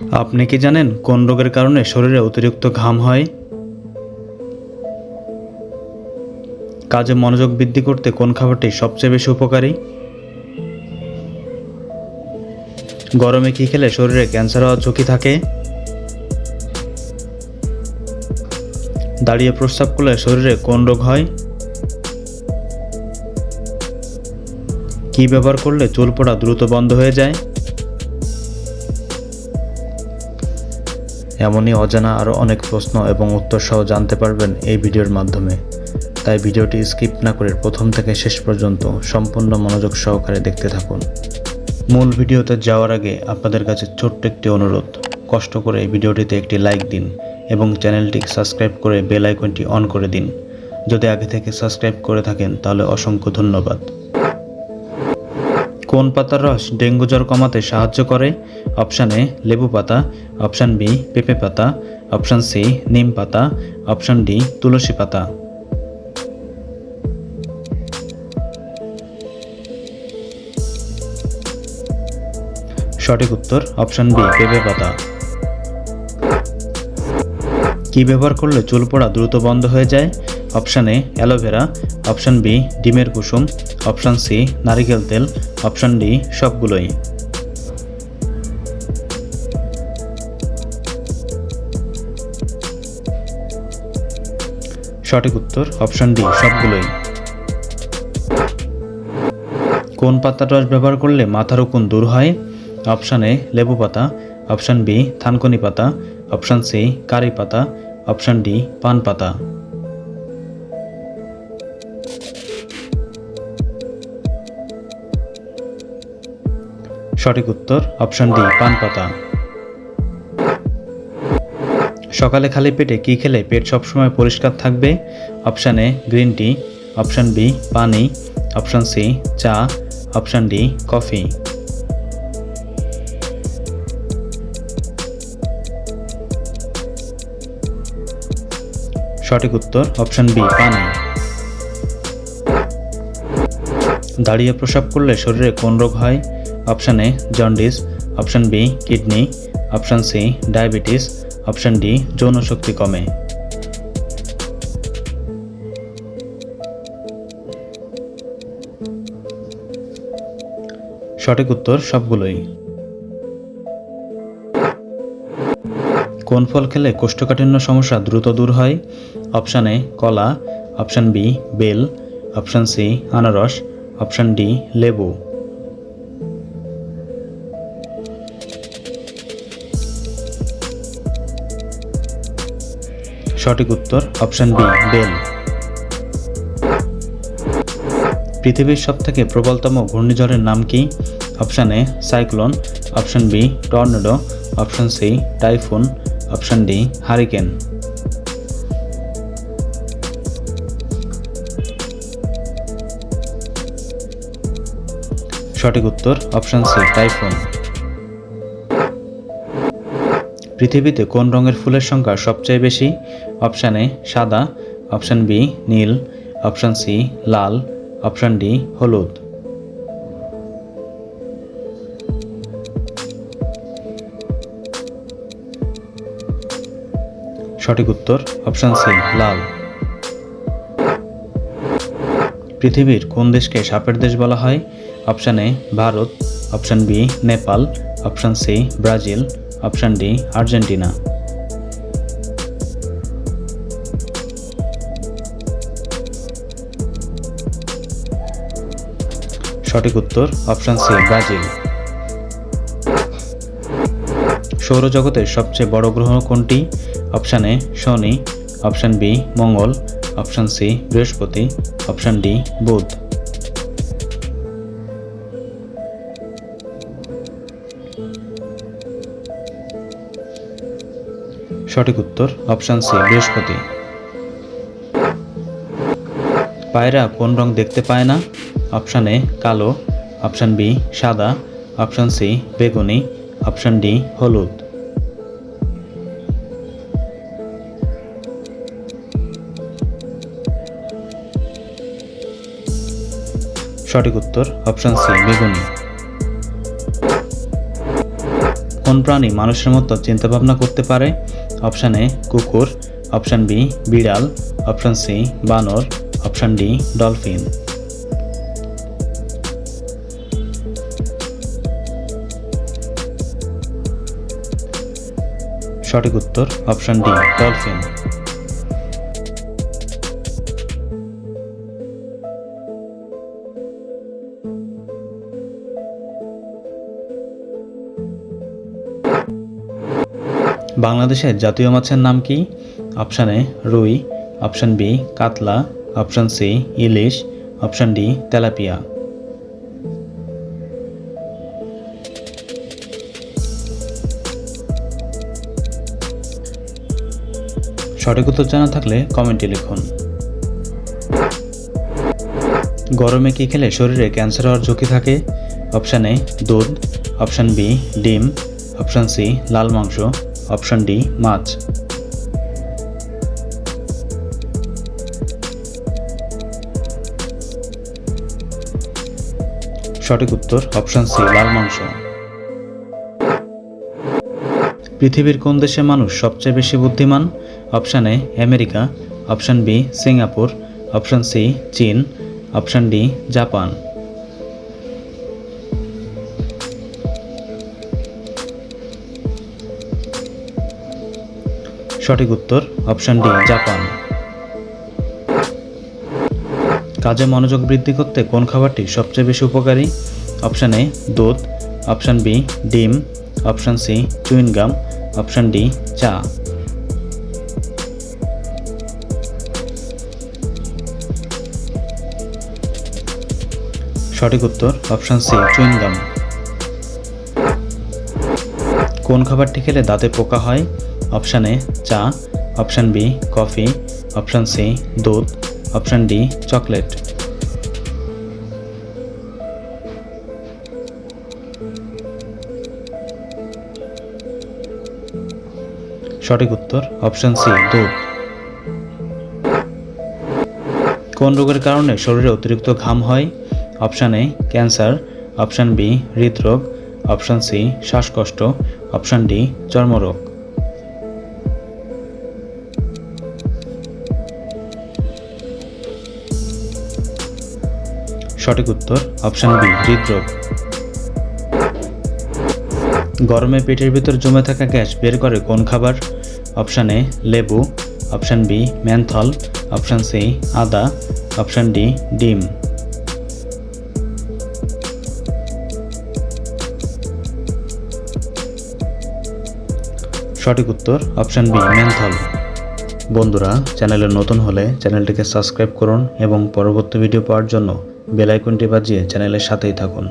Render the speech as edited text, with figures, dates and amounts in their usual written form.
আপনি কি জানেন কোন রোগের কারণে শরীরে অতিরিক্ত ঘাম হয়? কাজে মনোযোগ বৃদ্ধি করতে কোন খাবারটি সবচেয়ে বেশি উপকারী? গরমে কি খেলে শরীরে ক্যান্সার হওয়ার ঝুঁকি থাকে? দাঁড়িয়ে প্রস্রাব করলে শরীরে কোন রোগ হয়? কি ব্যবহার করলে চুল পড়া দ্রুত বন্ধ হয়ে যায়? এমনই অজানা আরও অনেক প্রশ্ন এবং উত্তর সহ জানতে পারবেন এই ভিডিওর মাধ্যমে। তাই ভিডিওটি স্কিপ না করে প্রথম থেকে শেষ পর্যন্ত সম্পূর্ণ মনোযোগ সহকারে দেখতে থাকুন। মূল ভিডিওতে যাওয়ার আগে আপনাদের কাছে ছোট্ট একটি অনুরোধ, কষ্ট করে এই ভিডিওটিতে একটি লাইক দিন এবং চ্যানেলটি সাবস্ক্রাইব করে বেল আইকনটি অন করে দিন। যদি আগে থেকে সাবস্ক্রাইব করে থাকেন তাহলে অসংখ্য ধন্যবাদ। কোন পাতার রস ডেঙ্গু জ্বর কমাতে সাহায্য করে? অপশান এ লেবু পাতা, অপশান বি পেঁপে পাতা, অপশান সি নিম পাতা, অপশান ডি তুলসী পাতা। সঠিক উত্তর অপশান বি পেঁপে পাতা। কি ব্যবহার করলে চুল পড়া দ্রুত বন্ধ হয়ে যায়? Option A aloe vera, option B ডিমের কুসুম, অপশান সি নারিকেল তেল, অপশান ডি সবগুলোই। সঠিক উত্তর অপশান ডি সবগুলোই। কোন পাতার রস ব্যবহার করলে মাথার উকুন দূর হয়? অপশান এ লেবু পাতা, অপশান বি থানকুনি পাতা, অপশান সি কারি পাতা, অপশান ডি পান পাতা। সঠিক উত্তর অপশান ডি পান পাতা। সকালে খালি পেটে কি খেলে পেট সবসময় পরিষ্কার থাকবে? Option A green tea, option B পানি, অপশান সি চা, অপশান ডি কফি। সঠিক উত্তর অপশান বি পানি। দাঁড়িয়ে প্রস্রাব করলে শরীরে কোন রোগ হয়? Option A jaundice, option B kidney, option C diabetes, option D যৌন শক্তি কমে। সঠিক উত্তর সবগুলোই। কোন ফল খেলে কোষ্ঠকাঠিন্য সমস্যা দ্রুত দূর হয়? অপশান এ কলা, অপশান বি বেল, অপশান সি আনারস, অপশান ডি লেবু। সঠিক উত্তর অপশান বি বেল। পৃথিবীর সবথেকে প্রবলতম ঘূর্ণিঝড়ের নাম কি? Option A cyclone, option B tornado, option C typhoon, option D hurricane. সঠিক উত্তর অপশান সি টাইফুন। পৃথিবীতে কোন রঙের ফুলের সংখ্যা সবচেয়ে বেশি? অপশান এ সাদা, অপশান বি নীল, অপশান সি লাল, অপশান ডি হলুদ। সঠিক উত্তর অপশান সি লাল। পৃথিবীর কোন দেশকে সাপের দেশ বলা হয়? Option A Bharat, option B Nepal, option C Brazil, option D Argentina. সঠিক উত্তর অপশান সি ব্রাজিল। সৌরজগতের সবচেয়ে বড় গ্রহ কোনটি? অপশান এ শনি, অপশান বি মঙ্গল, অপশান সি বৃহস্পতি, অপশান ডি বুধ। সঠিক উত্তর অপশান সি বৃহস্পতি। পায়রা কোন রং দেখতে পায় না? অপশান এ কালো, অপশান বি সাদা, অপশান সি বেগুনি, অপশান ডি হলুদ। সঠিক উত্তর অপশান সি বেগুনি। কোন প্রাণী মানুষের মতো চিন্তাভাবনা করতে পারে? অপশান এ কুকুর, অপশান বি বিড়াল, অপশান সি বানর, অপশান ডি ডলফিন। সঠিক উত্তর অপশান ডি ডলফিন। বাংলাদেশের জাতীয় মাছের নাম কি? অপশান এ রুই, অপশান বি কাতলা, অপশান সি ইলিশ, অপশান ডি তেলাপিয়া। সঠিক উত্তর জানা থাকলে কমেন্টে লিখুন। গরমে কি খেলে শরীরে ক্যান্সার হওয়ার ঝুঁকি থাকে? অপশান এ দুধ, অপশান বি ডিম, অপশান সি লাল মাংস, অপশান ডি মাছ। সঠিক উত্তর অপশান সি লাল মাংস। পৃথিবীর কোন দেশের মানুষ সবচেয়ে বেশি বুদ্ধিমান? Option A America, option B Singapore, option C চীন, অপশান ডি জাপান। সঠিক উত্তর অপশান ডি জাপান। কাজে মনোযোগ বৃদ্ধি করতে কোন খাবারটি সবচেয়ে বেশি উপকারী? অপশান এ দুধ, অপশান বি ডিম, option C chewing gum, option D চা। সঠিক উত্তর অপশান সি চুইংগাম। কোন খাবারটি খেলে দাঁতে পোকা হয়? অপশান এ চা, option B coffee, option C দুধ, অপশান ডি চকলেট। সঠিক উত্তর অপশান সি দুধ। কোন রোগের কারণে শরীরে অতিরিক্ত ঘাম হয়? Option A cancer, option B হৃদরোগ, অপশান সি শ্বাসকষ্ট, অপশান ডি চর্মরোগ। সঠিক উত্তর অপশান বি হৃদরোগ। গরমে পেটের ভিতর জমে থাকা গ্যাস বের করে কোন খাবার? অপশান এ লেবু, option B menthol, option C আদা, অপশান ডি ডিম। সঠিক উত্তর অপশান বি মেন্থল। বন্ধুরা, চ্যানেলে নতুন হলে চ্যানেলটিকে সাবস্ক্রাইব করুন এবং পরবর্তী ভিডিও পাওয়ার জন্য বেল আইকনটি বাজিয়ে চ্যানেলের সাথেই থাকুন।